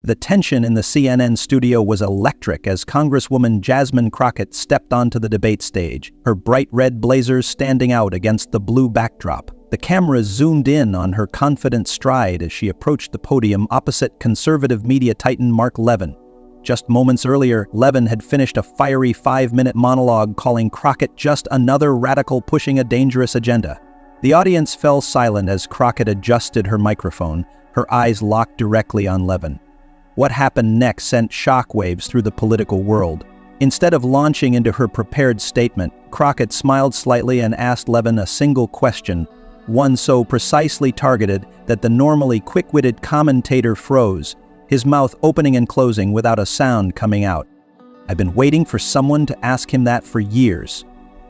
The tension in the CNN studio was electric as Congresswoman Jasmine Crockett stepped onto the debate stage, her bright red blazers standing out against the blue backdrop. The cameras zoomed in on her confident stride as she approached the podium opposite conservative media titan Mark Levin. Just moments earlier, Levan had finished a fiery 5-minute monologue calling Crockett just another radical pushing a dangerous agenda. The audience fell silent as Crockett adjusted her microphone, her eyes locked directly on Levan. What happened next sent shockwaves through the political world. Instead of launching into her prepared statement, Crockett smiled slightly and asked Levan a single question, one so precisely targeted that the normally quick-witted commentator froze, his mouth opening and closing without a sound coming out. "I've been waiting for someone to ask him that for years,"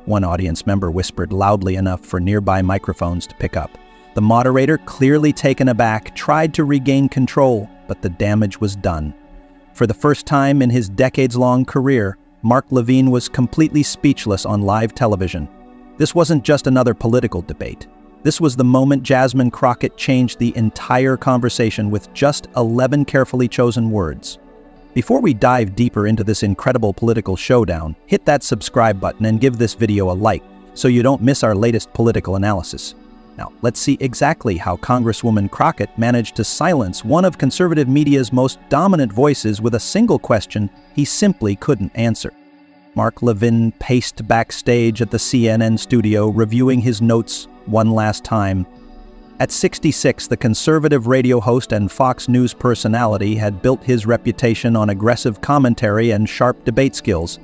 one audience member whispered loudly enough for nearby microphones to pick up. The moderator, clearly taken aback, tried to regain control, but the damage was done. For the first time in his decades-long career, Mark Levin was completely speechless on live television. This wasn't just another political debate. This was the moment Jasmine Crockett changed the entire conversation with just 11 carefully chosen words. Before we dive deeper into this incredible political showdown, hit that subscribe button and give this video a like so you don't miss our latest political analysis. Now, let's see exactly how Congresswoman Crockett managed to silence one of conservative media's most dominant voices with a single question he simply couldn't answer. Mark Levin paced backstage at the CNN studio, reviewing his notes one last time. At 66, the conservative radio host and Fox News personality had built his reputation on aggressive commentary and sharp debate skills.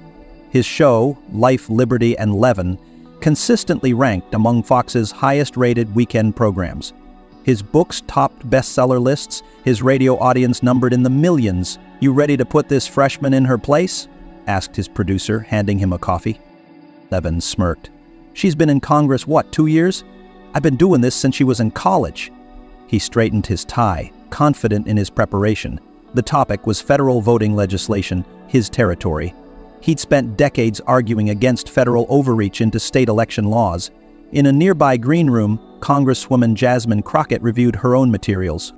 His show, Life, Liberty, and Levan, consistently ranked among Fox's highest-rated weekend programs. His books topped bestseller lists, his radio audience numbered in the millions. "You ready to put this freshman in her place?" asked his producer, handing him a coffee. Levan smirked. "She's been in Congress, what, 2 years? I've been doing this since she was in college." He straightened his tie, confident in his preparation. The topic was federal voting legislation, his territory. He'd spent decades arguing against federal overreach into state election laws. In a nearby green room, Congresswoman Jasmine Crockett reviewed her own materials.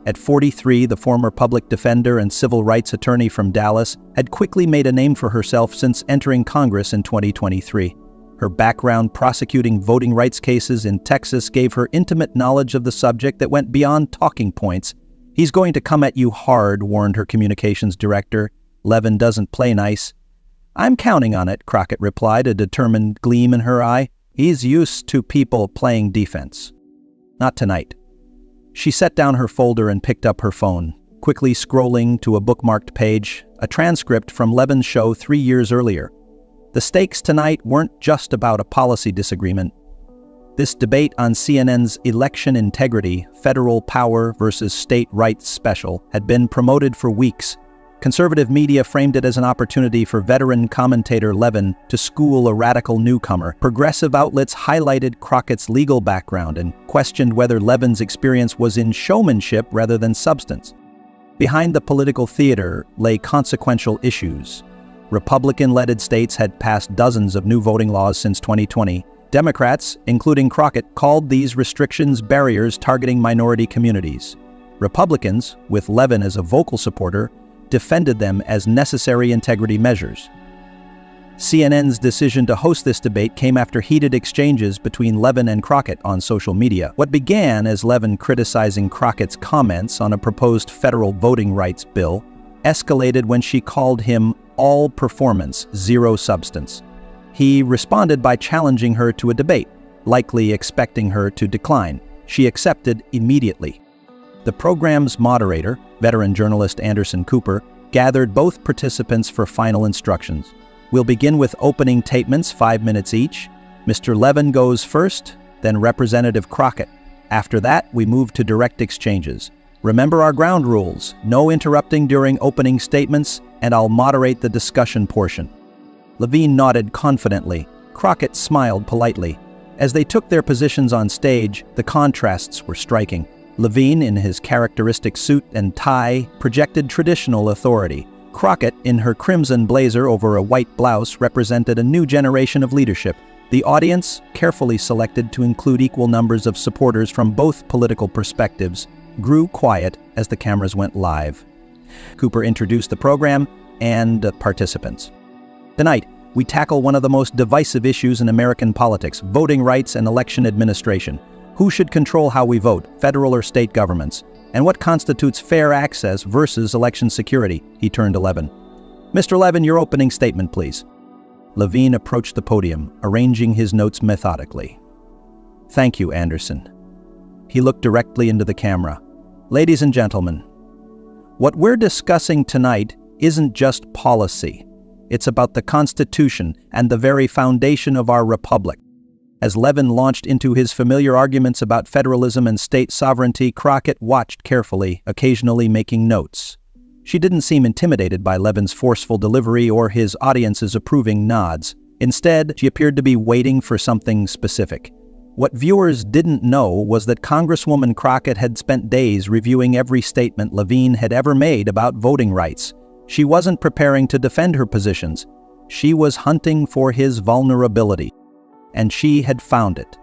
At 43, the former public defender and civil rights attorney from Dallas had quickly made a name for herself since entering Congress in 2023. Her background prosecuting voting rights cases in Texas gave her intimate knowledge of the subject that went beyond talking points. "He's going to come at you hard," warned her communications director. "Levan doesn't play nice." "I'm counting on it," Crockett replied, a determined gleam in her eye. "He's used to people playing defense." "Not tonight." She set down her folder and picked up her phone, quickly scrolling to a bookmarked page, a transcript from Levan's show 3 years earlier. The stakes tonight weren't just about a policy disagreement. This debate on CNN's election integrity, federal power versus state rights special, had been promoted for weeks. Conservative media framed it as an opportunity for veteran commentator Levan to school a radical newcomer. Progressive outlets highlighted Crockett's legal background and questioned whether Levan's experience was in showmanship rather than substance. Behind the political theater lay consequential issues. Republican-led states had passed dozens of new voting laws since 2020. Democrats, including Crockett, called these restrictions barriers targeting minority communities. Republicans, with Levan as a vocal supporter, defended them as necessary integrity measures. CNN's decision to host this debate came after heated exchanges between Levan and Crockett on social media. What began as Levan criticizing Crockett's comments on a proposed federal voting rights bill escalated when she called him all performance, zero substance. He responded by challenging her to a debate, likely expecting her to decline. She accepted immediately. The program's moderator, veteran journalist Anderson Cooper, gathered both participants for final instructions. "We'll begin with opening statements, 5 minutes each. Mr. Levan goes first, then Representative Crockett. After that, we move to direct exchanges. Remember our ground rules: no interrupting during opening statements, and I'll moderate the discussion portion." Levin nodded confidently. Crockett smiled politely. As they took their positions on stage, the contrasts were striking. Levin, in his characteristic suit and tie, projected traditional authority. Crockett, in her crimson blazer over a white blouse, represented a new generation of leadership. The audience, carefully selected to include equal numbers of supporters from both political perspectives, grew quiet as the cameras went live. Cooper introduced the program and participants. Tonight, we tackle one of the most divisive issues in American politics, voting rights and election administration. Who should control how we vote, federal or state governments? And what constitutes fair access versus election security? He turned to Levan. Mr. Levin, your opening statement, please. Levin approached the podium, arranging his notes methodically. Thank you, Anderson. He looked directly into the camera. Ladies and gentlemen, what we're discussing tonight isn't just policy. It's about the Constitution and the very foundation of our republic. As Levin launched into his familiar arguments about federalism and state sovereignty, Crockett watched carefully, occasionally making notes. She didn't seem intimidated by Levin's forceful delivery or his audience's approving nods. Instead, she appeared to be waiting for something specific. What viewers didn't know was that Congresswoman Crockett had spent days reviewing every statement Levin had ever made about voting rights. She wasn't preparing to defend her positions. She was hunting for his vulnerability. And she had found it.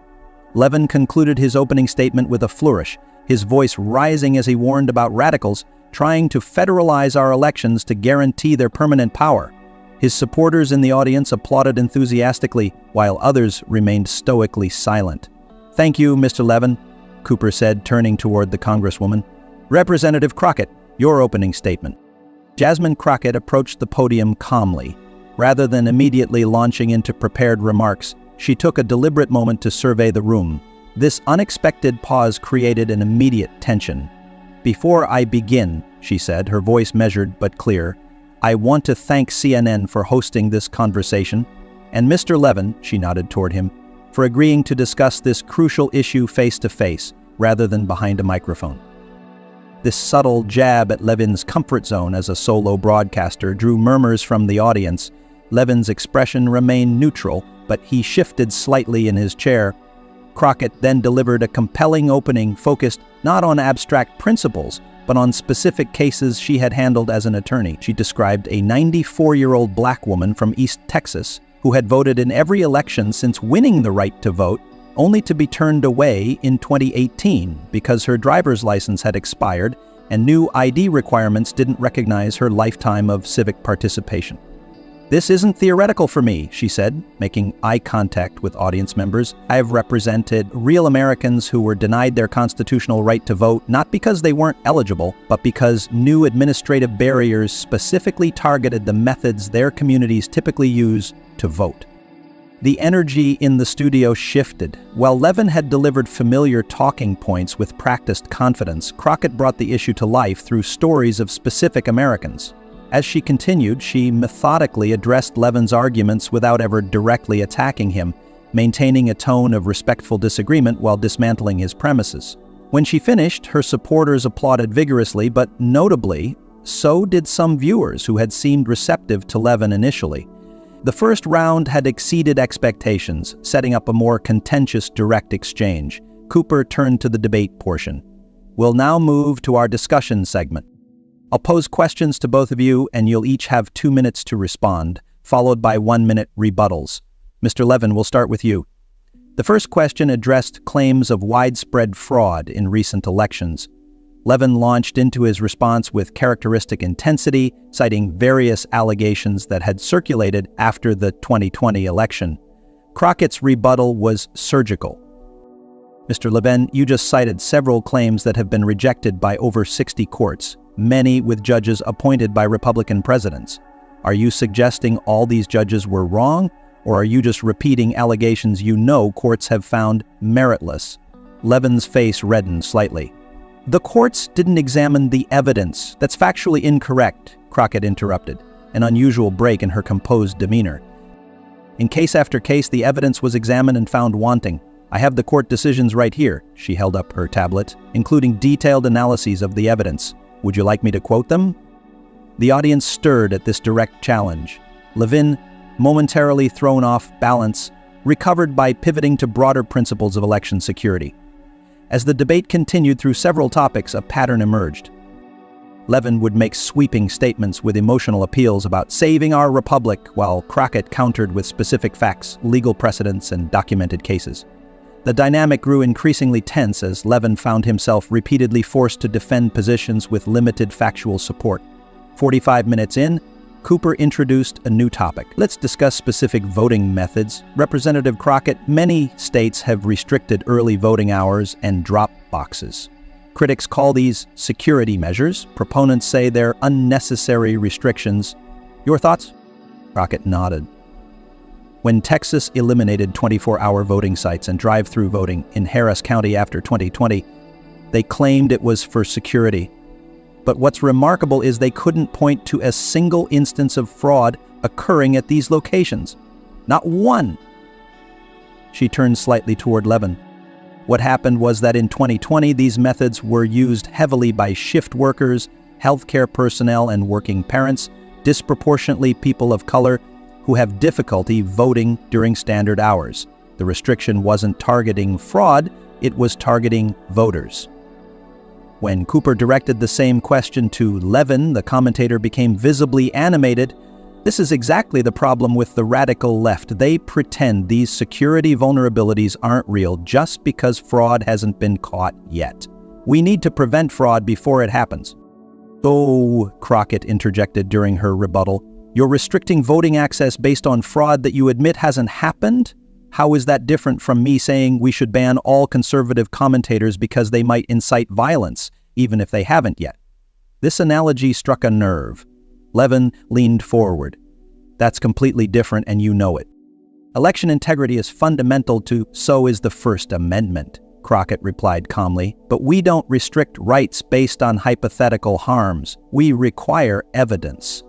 Levin concluded his opening statement with a flourish, his voice rising as he warned about radicals trying to federalize our elections to guarantee their permanent power. His supporters in the audience applauded enthusiastically, while others remained stoically silent. Thank you, Mr. Levin, Cooper said, turning toward the Congresswoman. Representative Crockett, your opening statement. Jasmine Crockett approached the podium calmly. Rather than immediately launching into prepared remarks, she took a deliberate moment to survey the room. This unexpected pause created an immediate tension. Before I begin, she said, her voice measured but clear, I want to thank CNN for hosting this conversation, and Mr. Levin, she nodded toward him, for agreeing to discuss this crucial issue face-to-face, rather than behind a microphone. This subtle jab at Levin's comfort zone as a solo broadcaster drew murmurs from the audience. Levin's expression remained neutral, but he shifted slightly in his chair. Crockett then delivered a compelling opening focused not on abstract principles, but on specific cases she had handled as an attorney. She described a 94-year-old black woman from East Texas who had voted in every election since winning the right to vote, only to be turned away in 2018 because her driver's license had expired and new ID requirements didn't recognize her lifetime of civic participation. This isn't theoretical for me, she said, making eye contact with audience members. I have represented real Americans who were denied their constitutional right to vote, not because they weren't eligible, but because new administrative barriers specifically targeted the methods their communities typically use to vote. The energy in the studio shifted. While Levin had delivered familiar talking points with practiced confidence, Crockett brought the issue to life through stories of specific Americans. As she continued, she methodically addressed Levin's arguments without ever directly attacking him, maintaining a tone of respectful disagreement while dismantling his premises. When she finished, her supporters applauded vigorously, but notably, so did some viewers who had seemed receptive to Levin initially. The first round had exceeded expectations, setting up a more contentious direct exchange. Cooper turned to the debate portion. We'll now move to our discussion segment. I'll pose questions to both of you, and you'll each have 2 minutes to respond, followed by 1-minute rebuttals. Mr. Levin, we'll start with you. The first question addressed claims of widespread fraud in recent elections. Levin launched into his response with characteristic intensity, citing various allegations that had circulated after the 2020 election. Crockett's rebuttal was surgical. Mr. Levin, you just cited several claims that have been rejected by over 60 courts, many with judges appointed by Republican presidents. Are you suggesting all these judges were wrong, or are you just repeating allegations you know courts have found meritless? Levin's face reddened slightly. The courts didn't examine the evidence. That's factually incorrect, Crockett interrupted, an unusual break in her composed demeanor. In case after case, the evidence was examined and found wanting. I have the court decisions right here, she held up her tablet, including detailed analyses of the evidence. Would you like me to quote them? The audience stirred at this direct challenge. Levin, momentarily thrown off balance, recovered by pivoting to broader principles of election security. As the debate continued through several topics, a pattern emerged. Levin would make sweeping statements with emotional appeals about saving our republic, while Crockett countered with specific facts, legal precedents, and documented cases. The dynamic grew increasingly tense as Levin found himself repeatedly forced to defend positions with limited factual support. 45 minutes in, Cooper introduced a new topic. Let's discuss specific voting methods. Representative Crockett, many states have restricted early voting hours and drop boxes. Critics call these security measures. Proponents say they're unnecessary restrictions. Your thoughts? Crockett nodded. When Texas eliminated 24-hour voting sites and drive-through voting in Harris County after 2020, they claimed it was for security. But what's remarkable is they couldn't point to a single instance of fraud occurring at these locations. Not one. She turned slightly toward Levan. What happened was that in 2020, these methods were used heavily by shift workers, healthcare personnel, and working parents, disproportionately people of color who have difficulty voting during standard hours. The restriction wasn't targeting fraud, it was targeting voters. When Cooper directed the same question to Levan, the commentator became visibly animated. This is exactly the problem with the radical left. They pretend these security vulnerabilities aren't real just because fraud hasn't been caught yet. We need to prevent fraud before it happens. Oh, Crockett interjected during her rebuttal. You're restricting voting access based on fraud that you admit hasn't happened? How is that different from me saying we should ban all conservative commentators because they might incite violence, even if they haven't yet? This analogy struck a nerve. Levan leaned forward. That's completely different, and you know it. Election integrity is fundamental to, so is the First Amendment, Crockett replied calmly. But we don't restrict rights based on hypothetical harms. We require evidence.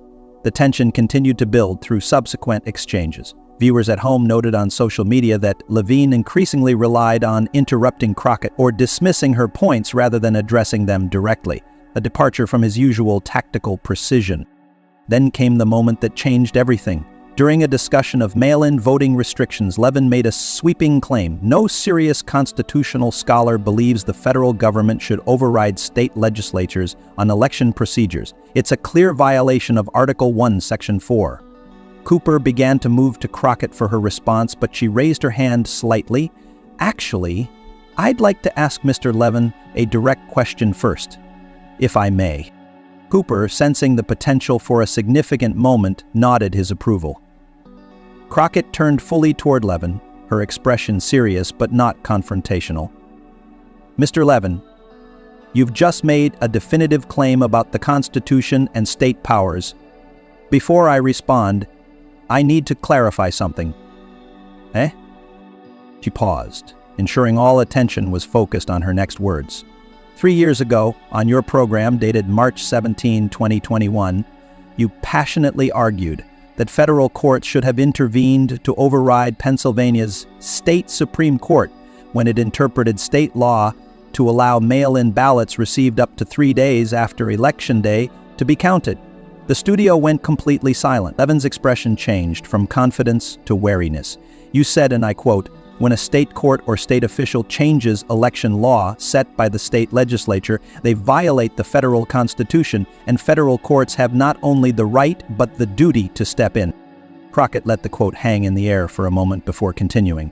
The tension continued to build through subsequent exchanges. Viewers at home noted on social media that Levan increasingly relied on interrupting Crockett or dismissing her points rather than addressing them directly, a departure from his usual tactical precision. Then came the moment that changed everything. During a discussion of mail-in voting restrictions, Levan made a sweeping claim. No serious constitutional scholar believes the federal government should override state legislatures on election procedures. It's a clear violation of Article 1, Section 4. Cooper began to move to Crockett for her response, but she raised her hand slightly. Actually, I'd like to ask Mr. Levan a direct question first, if I may. Cooper, sensing the potential for a significant moment, nodded his approval. Crockett turned fully toward Levan, her expression serious but not confrontational. Mr. Levan, you've just made a definitive claim about the Constitution and state powers. Before I respond, I need to clarify something. She paused, ensuring all attention was focused on her next words. 3 years ago, on your program dated March 17, 2021, you passionately argued that federal courts should have intervened to override Pennsylvania's state Supreme Court when it interpreted state law to allow mail-in ballots received up to 3 days after Election Day to be counted. The studio went completely silent. Levan's expression changed from confidence to wariness. You said, and I quote, "When a state court or state official changes election law set by the state legislature, they violate the federal Constitution, and federal courts have not only the right but the duty to step in." Crockett let the quote hang in the air for a moment before continuing.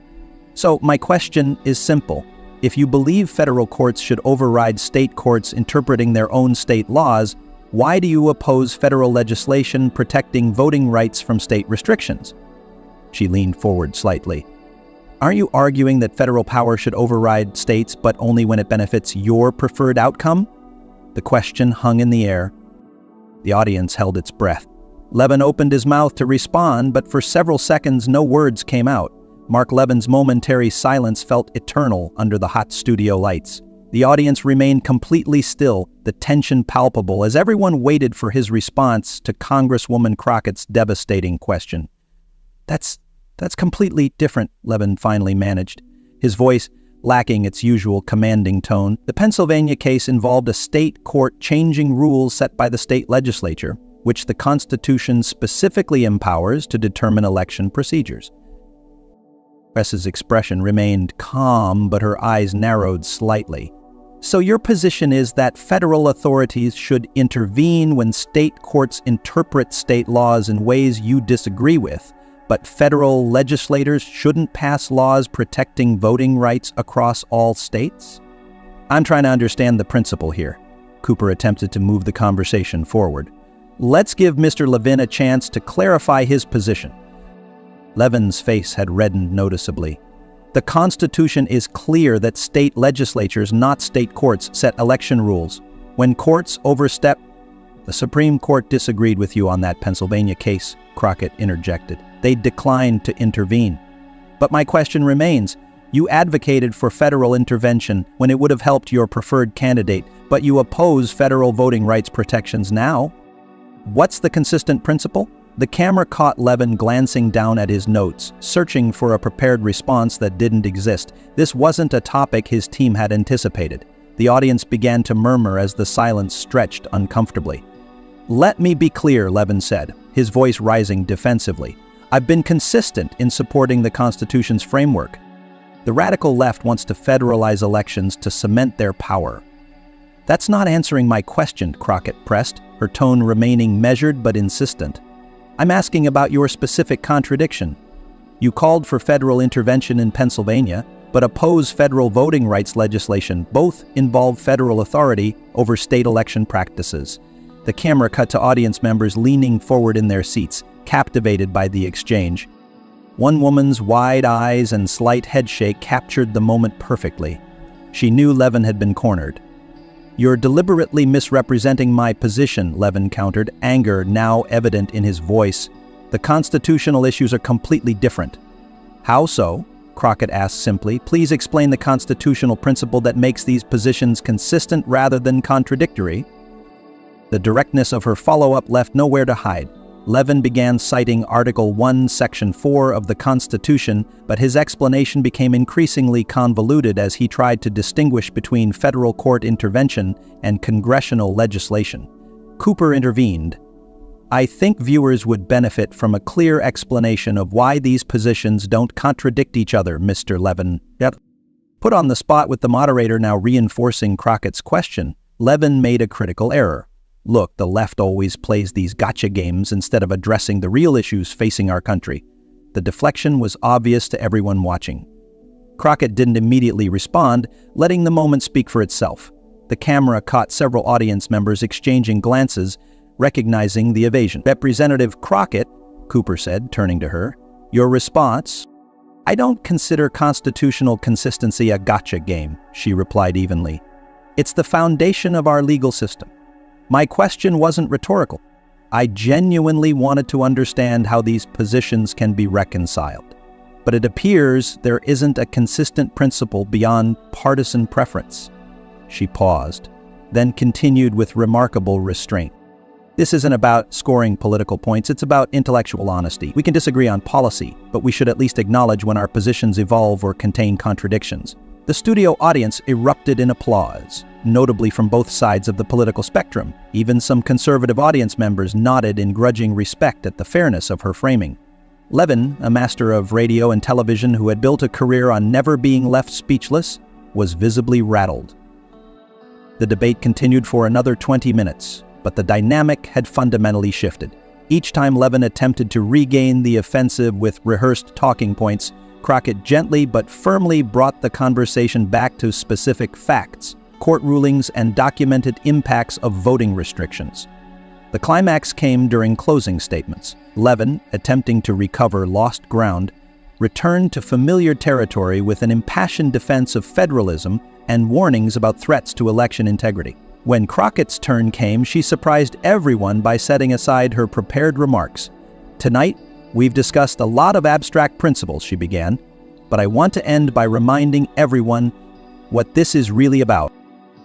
So my question is simple. If you believe federal courts should override state courts interpreting their own state laws, why do you oppose federal legislation protecting voting rights from state restrictions? She leaned forward slightly. Aren't you arguing that federal power should override states, but only when it benefits your preferred outcome? The question hung in the air. The audience held its breath. Levan opened his mouth to respond, but for several seconds no words came out. Mark Levin's momentary silence felt eternal under the hot studio lights. The audience remained completely still, the tension palpable, as everyone waited for his response to Congresswoman Crockett's devastating question. That's completely different, Levan finally managed, his voice lacking its usual commanding tone. The Pennsylvania case involved a state court changing rules set by the state legislature, which the Constitution specifically empowers to determine election procedures. Press's expression remained calm, but her eyes narrowed slightly. So your position is that federal authorities should intervene when state courts interpret state laws in ways you disagree with, but federal legislators shouldn't pass laws protecting voting rights across all states? I'm trying to understand the principle here. Cooper attempted to move the conversation forward. Let's give Mr. Levin a chance to clarify his position. Levin's face had reddened noticeably. The Constitution is clear that state legislatures, not state courts, set election rules. When courts overstep, the Supreme Court disagreed with you on that Pennsylvania case, Crockett interjected. They declined to intervene. But my question remains. You advocated for federal intervention when it would have helped your preferred candidate, but you oppose federal voting rights protections now? What's the consistent principle? The camera caught Levan glancing down at his notes, searching for a prepared response that didn't exist. This wasn't a topic his team had anticipated. The audience began to murmur as the silence stretched uncomfortably. Let me be clear, Levan said, his voice rising defensively. I've been consistent in supporting the Constitution's framework. The radical left wants to federalize elections to cement their power. That's not answering my question, Crockett pressed, her tone remaining measured but insistent. I'm asking about your specific contradiction. You called for federal intervention in Pennsylvania, but oppose federal voting rights legislation. Both involve federal authority over state election practices. The camera cut to audience members leaning forward in their seats, captivated by the exchange. One woman's wide eyes and slight headshake captured the moment perfectly. She knew Levan had been cornered. You're deliberately misrepresenting my position, Levan countered, anger now evident in his voice. The constitutional issues are completely different. How so? Crockett asked simply. Please explain the constitutional principle that makes these positions consistent rather than contradictory. The directness of her follow-up left nowhere to hide. Levan began citing Article 1, Section 4 of the Constitution, but his explanation became increasingly convoluted as he tried to distinguish between federal court intervention and congressional legislation. Cooper intervened. I think viewers would benefit from a clear explanation of why these positions don't contradict each other, Mr. Levan. Put on the spot with the moderator now reinforcing Crockett's question, Levan made a critical error. Look, the left always plays these gotcha games instead of addressing the real issues facing our country. The deflection was obvious to everyone watching. Crockett didn't immediately respond, letting the moment speak for itself. The camera caught several audience members exchanging glances, recognizing the evasion. Representative Crockett, Cooper said, turning to her, your response? I don't consider constitutional consistency a gotcha game, she replied evenly. It's the foundation of our legal system. My question wasn't rhetorical. I genuinely wanted to understand how these positions can be reconciled. But it appears there isn't a consistent principle beyond partisan preference. She paused, then continued with remarkable restraint. This isn't about scoring political points, it's about intellectual honesty. We can disagree on policy, but we should at least acknowledge when our positions evolve or contain contradictions. The studio audience erupted in applause, notably from both sides of the political spectrum. Even some conservative audience members nodded in grudging respect at the fairness of her framing. Levan, a master of radio and television who had built a career on never being left speechless, was visibly rattled. The debate continued for another 20 minutes, but the dynamic had fundamentally shifted. Each time Levan attempted to regain the offensive with rehearsed talking points, Crockett gently but firmly brought the conversation back to specific facts, court rulings, and documented impacts of voting restrictions. The climax came during closing statements. Levan, attempting to recover lost ground, returned to familiar territory with an impassioned defense of federalism and warnings about threats to election integrity. When Crockett's turn came, she surprised everyone by setting aside her prepared remarks. Tonight, we've discussed a lot of abstract principles, she began, but I want to end by reminding everyone what this is really about.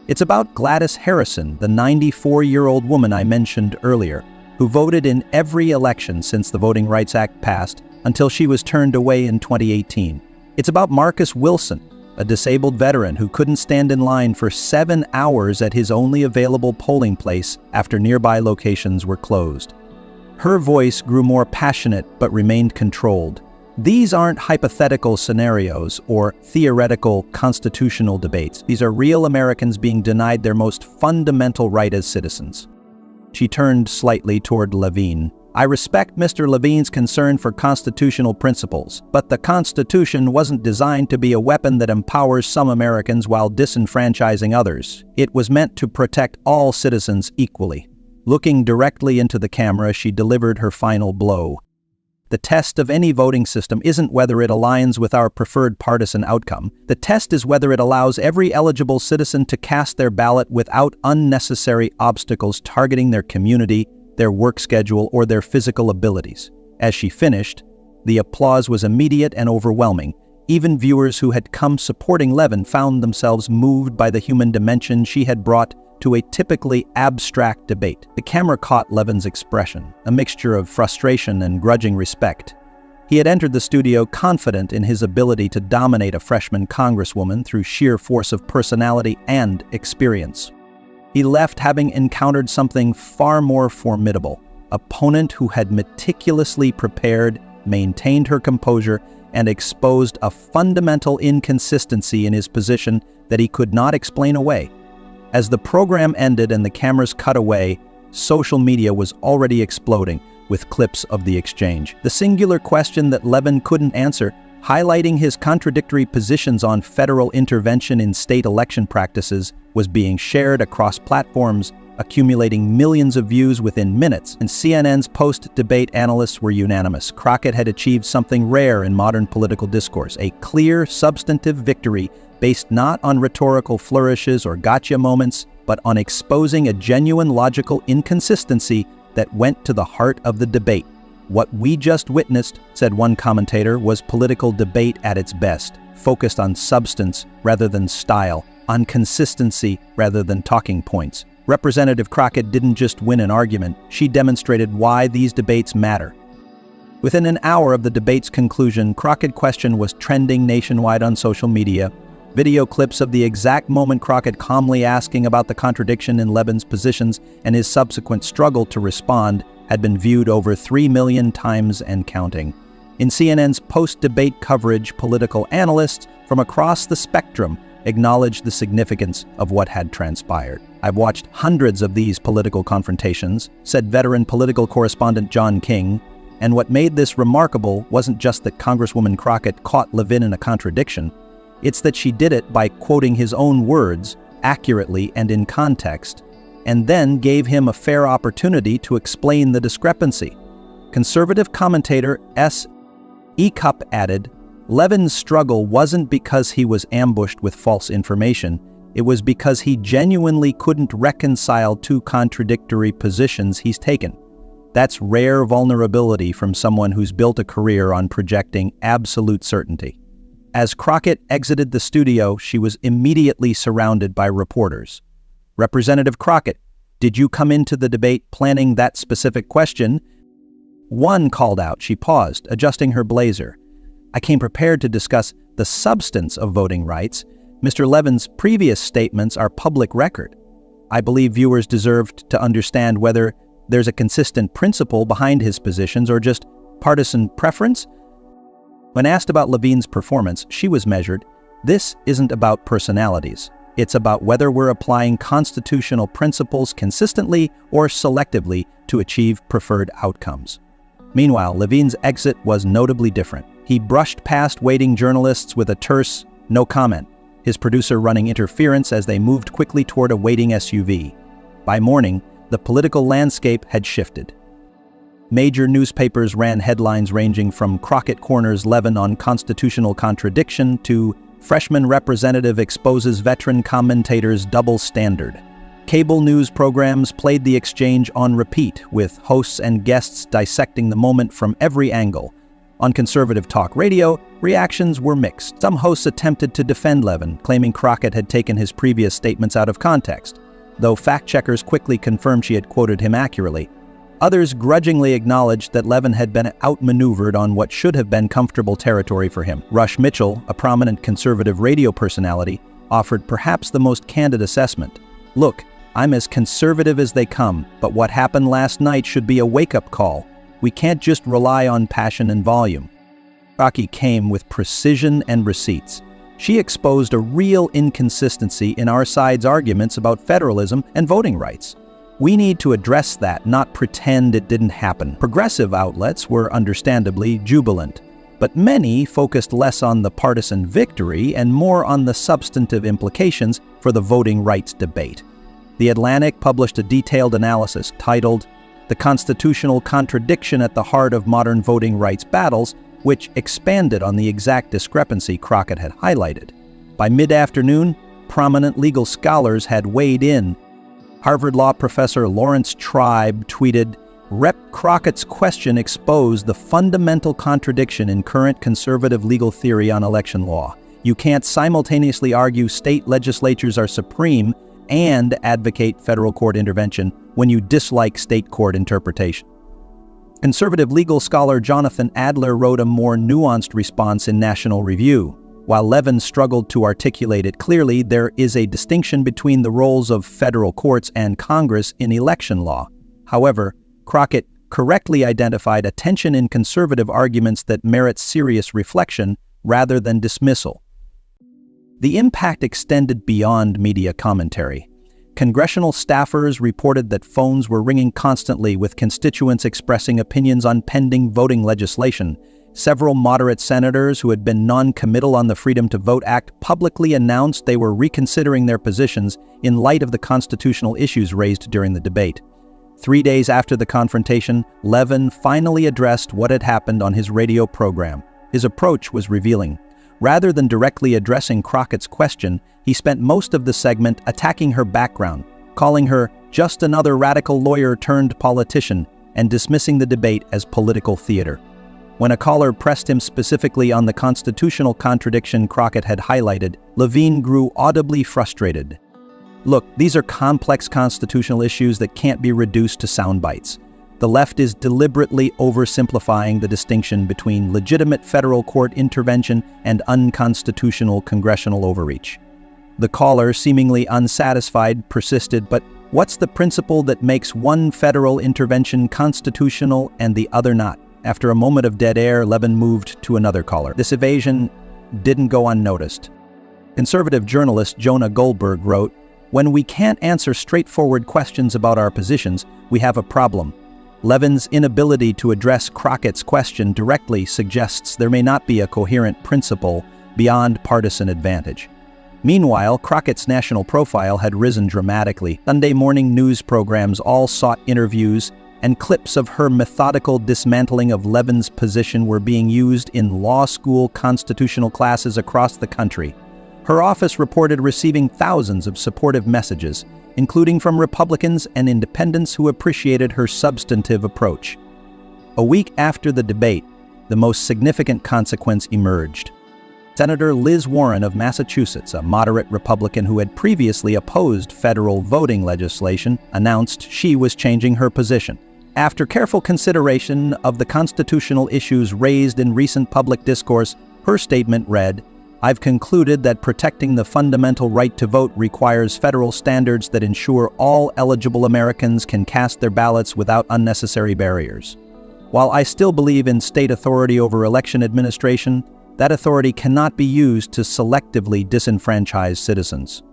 It's about Gladys Harrison, the 94-year-old woman I mentioned earlier, who voted in every election since the Voting Rights Act passed until she was turned away in 2018. It's about Marcus Wilson, a disabled veteran who couldn't stand in line for 7 hours at his only available polling place after nearby locations were closed. Her voice grew more passionate but remained controlled. These aren't hypothetical scenarios or theoretical constitutional debates. These are real Americans being denied their most fundamental right as citizens. She turned slightly toward Levin. I respect Mr. Levin's concern for constitutional principles, but the Constitution wasn't designed to be a weapon that empowers some Americans while disenfranchising others. It was meant to protect all citizens equally. Looking directly into the camera, she delivered her final blow. The test of any voting system isn't whether it aligns with our preferred partisan outcome. The test is whether it allows every eligible citizen to cast their ballot without unnecessary obstacles targeting their community, their work schedule, or their physical abilities. As she finished, the applause was immediate and overwhelming. Even viewers who had come supporting Levan found themselves moved by the human dimension she had brought to a typically abstract debate. The camera caught Levan's expression, a mixture of frustration and grudging respect. He had entered the studio confident in his ability to dominate a freshman congresswoman through sheer force of personality and experience. He left having encountered something far more formidable, an opponent who had meticulously prepared, maintained her composure, and exposed a fundamental inconsistency in his position that he could not explain away. As the program ended and the cameras cut away, social media was already exploding with clips of the exchange. The singular question that Levan couldn't answer, highlighting his contradictory positions on federal intervention in state election practices, was being shared across platforms, accumulating millions of views within minutes, and CNN's post-debate analysts were unanimous. Crockett had achieved something rare in modern political discourse, a clear, substantive victory based not on rhetorical flourishes or gotcha moments, but on exposing a genuine logical inconsistency that went to the heart of the debate. What we just witnessed, said one commentator, was political debate at its best, focused on substance rather than style, on consistency rather than talking points. Representative Crockett didn't just win an argument, she demonstrated why these debates matter. Within an hour of the debate's conclusion, Crockett's question was trending nationwide on social media. Video clips of the exact moment Crockett calmly asking about the contradiction in Levan's positions and his subsequent struggle to respond had been viewed over 3 million times and counting. In CNN's post-debate coverage, political analysts from across the spectrum acknowledged the significance of what had transpired. "I've watched hundreds of these political confrontations," said veteran political correspondent John King, and what made this remarkable wasn't just that Congresswoman Crockett caught Levin in a contradiction. It's that she did it by quoting his own words accurately and in context, and then gave him a fair opportunity to explain the discrepancy. Conservative commentator S. E. Cup added, "Levin's struggle wasn't because he was ambushed with false information, it was because he genuinely couldn't reconcile two contradictory positions he's taken. That's rare vulnerability from someone who's built a career on projecting absolute certainty." As Crockett exited the studio, she was immediately surrounded by reporters. "Representative Crockett, did you come into the debate planning that specific question?" One called out. She paused, adjusting her blazer. "I came prepared to discuss the substance of voting rights. Mr. Levin's previous statements are public record. I believe viewers deserved to understand whether there's a consistent principle behind his positions or just partisan preference." When asked about Levin's performance, she was measured. "This isn't about personalities. It's about whether we're applying constitutional principles consistently or selectively to achieve preferred outcomes." Meanwhile, Levin's exit was notably different. He brushed past waiting journalists with a terse, "No comment," his producer running interference as they moved quickly toward a waiting SUV. By morning, the political landscape had shifted. Major newspapers ran headlines ranging from Crockett corners Levan on constitutional contradiction to freshman representative exposes veteran commentator's double standard. Cable news programs played the exchange on repeat, with hosts and guests dissecting the moment from every angle. On conservative talk radio, reactions were mixed. Some hosts attempted to defend Levan, claiming Crockett had taken his previous statements out of context, though fact-checkers quickly confirmed she had quoted him accurately. Others grudgingly acknowledged that Levan had been outmaneuvered on what should have been comfortable territory for him. Rush Mitchell, a prominent conservative radio personality, offered perhaps the most candid assessment. "Look, I'm as conservative as they come, but what happened last night should be a wake-up call. We can't just rely on passion and volume." Crockett came with precision and receipts. She exposed a real inconsistency in our side's arguments about federalism and voting rights. We need to address that, not pretend it didn't happen. Progressive outlets were understandably jubilant, but many focused less on the partisan victory and more on the substantive implications for the voting rights debate. The Atlantic published a detailed analysis titled "The Constitutional Contradiction at the Heart of Modern Voting Rights Battles," which expanded on the exact discrepancy Crockett had highlighted. By mid-afternoon, prominent legal scholars had weighed in. Harvard Law professor Lawrence Tribe tweeted, "Rep. Crockett's question exposed the fundamental contradiction in current conservative legal theory on election law. You can't simultaneously argue state legislatures are supreme and advocate federal court intervention when you dislike state court interpretation." Conservative legal scholar Jonathan Adler wrote a more nuanced response in National Review. While Levan struggled to articulate it clearly, there is a distinction between the roles of federal courts and Congress in election law. However, Crockett correctly identified a tension in conservative arguments that merits serious reflection rather than dismissal. The impact extended beyond media commentary. Congressional staffers reported that phones were ringing constantly with constituents expressing opinions on pending voting legislation. Several moderate senators who had been non-committal on the Freedom to Vote Act publicly announced they were reconsidering their positions in light of the constitutional issues raised during the debate. 3 days after the confrontation, Levan finally addressed what had happened on his radio program. His approach was revealing. Rather than directly addressing Crockett's question, he spent most of the segment attacking her background, calling her just another radical lawyer turned politician, and dismissing the debate as political theater. When a caller pressed him specifically on the constitutional contradiction Crockett had highlighted, Levin grew audibly frustrated. "Look, these are complex constitutional issues that can't be reduced to sound bites. The left is deliberately oversimplifying the distinction between legitimate federal court intervention and unconstitutional congressional overreach." The caller, seemingly unsatisfied, persisted, "But what's the principle that makes one federal intervention constitutional and the other not?" After a moment of dead air, Levan moved to another caller. This evasion didn't go unnoticed. Conservative journalist Jonah Goldberg wrote, "When we can't answer straightforward questions about our positions, we have a problem." Levin's inability to address Crockett's question directly suggests there may not be a coherent principle beyond partisan advantage. Meanwhile, Crockett's national profile had risen dramatically. Sunday morning news programs all sought interviews, and clips of her methodical dismantling of Levin's position were being used in law school constitutional classes across the country. Her office reported receiving thousands of supportive messages, including from Republicans and independents who appreciated her substantive approach. A week after the debate, the most significant consequence emerged. Senator Liz Warren of Massachusetts, a moderate Republican who had previously opposed federal voting legislation, announced she was changing her position. After careful consideration of the constitutional issues raised in recent public discourse, her statement read, "I've concluded that protecting the fundamental right to vote requires federal standards that ensure all eligible Americans can cast their ballots without unnecessary barriers. While I still believe in state authority over election administration, that authority cannot be used to selectively disenfranchise citizens."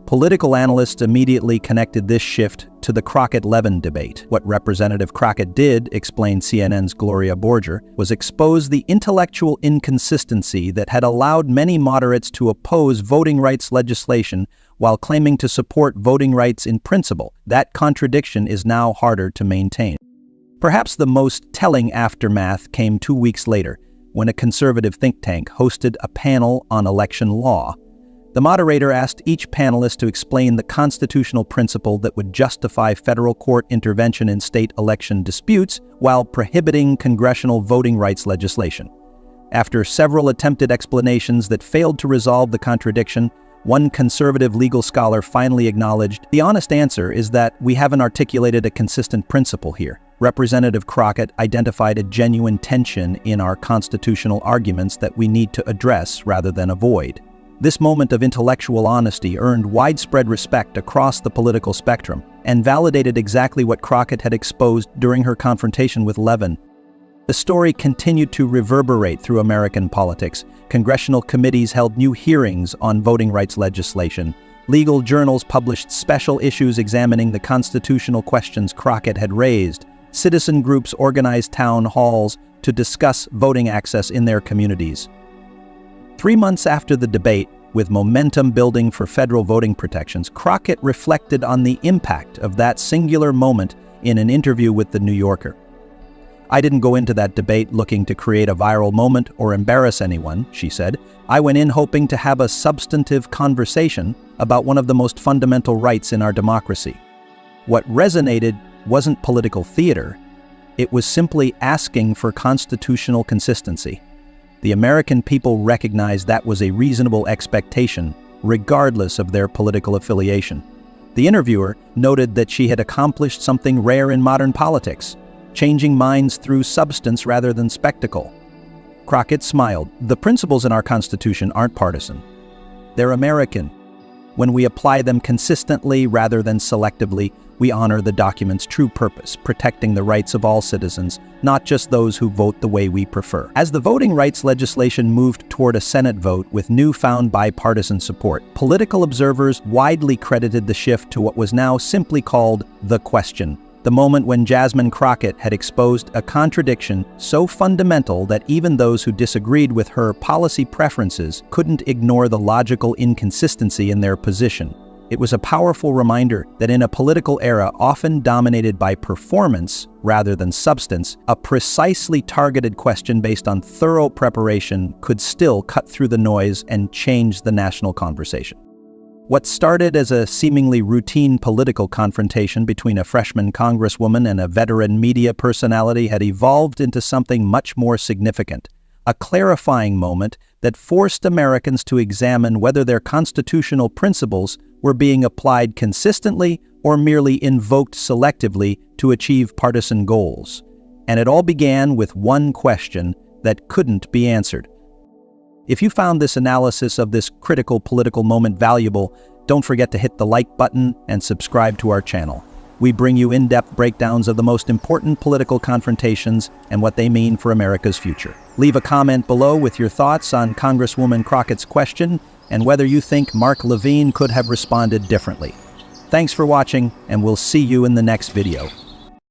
Political analysts immediately connected this shift to the Crockett-Levan debate. What Representative Crockett did, explained CNN's Gloria Borger, was expose the intellectual inconsistency that had allowed many moderates to oppose voting rights legislation while claiming to support voting rights in principle. That contradiction is now harder to maintain. Perhaps the most telling aftermath came 2 weeks later, when a conservative think tank hosted a panel on election law. The moderator asked each panelist to explain the constitutional principle that would justify federal court intervention in state election disputes while prohibiting congressional voting rights legislation. After several attempted explanations that failed to resolve the contradiction, one conservative legal scholar finally acknowledged, "The honest answer is that we haven't articulated a consistent principle here." Representative Crockett identified a genuine tension in our constitutional arguments that we need to address rather than avoid. This moment of intellectual honesty earned widespread respect across the political spectrum and validated exactly what Crockett had exposed during her confrontation with Levan. The story continued to reverberate through American politics. Congressional committees held new hearings on voting rights legislation. Legal journals published special issues examining the constitutional questions Crockett had raised. Citizen groups organized town halls to discuss voting access in their communities. 3 months after the debate, With momentum building for federal voting protections, Crockett reflected on the impact of that singular moment in an interview with The New Yorker. "I didn't go into that debate looking to create a viral moment or embarrass anyone," she said. "I went in hoping to have a substantive conversation about one of the most fundamental rights in our democracy. What resonated wasn't political theater. It was simply asking for constitutional consistency. The American people recognized that was a reasonable expectation, regardless of their political affiliation." The interviewer noted that she had accomplished something rare in modern politics, changing minds through substance rather than spectacle. Crockett smiled. "The principles in our Constitution aren't partisan. They're American. When we apply them consistently rather than selectively, we honor the document's true purpose, protecting the rights of all citizens, not just those who vote the way we prefer." As the voting rights legislation moved toward a Senate vote with newfound bipartisan support, political observers widely credited the shift to what was now simply called the question, the moment when Jasmine Crockett had exposed a contradiction so fundamental that even those who disagreed with her policy preferences couldn't ignore the logical inconsistency in their position. It was a powerful reminder that in a political era often dominated by performance rather than substance, a precisely targeted question based on thorough preparation could still cut through the noise and change the national conversation. What started as a seemingly routine political confrontation between a freshman congresswoman and a veteran media personality had evolved into something much more significant, a clarifying moment that forced Americans to examine whether their constitutional principles were being applied consistently or merely invoked selectively to achieve partisan goals. And it all began with one question that couldn't be answered. If you found this analysis of this critical political moment valuable, don't forget to hit the like button and subscribe to our channel. We bring you in-depth breakdowns of the most important political confrontations and what they mean for America's future. Leave a comment below with your thoughts on Congresswoman Crockett's question and whether you think Mark Levin could have responded differently. Thanks for watching, and we'll see you in the next video.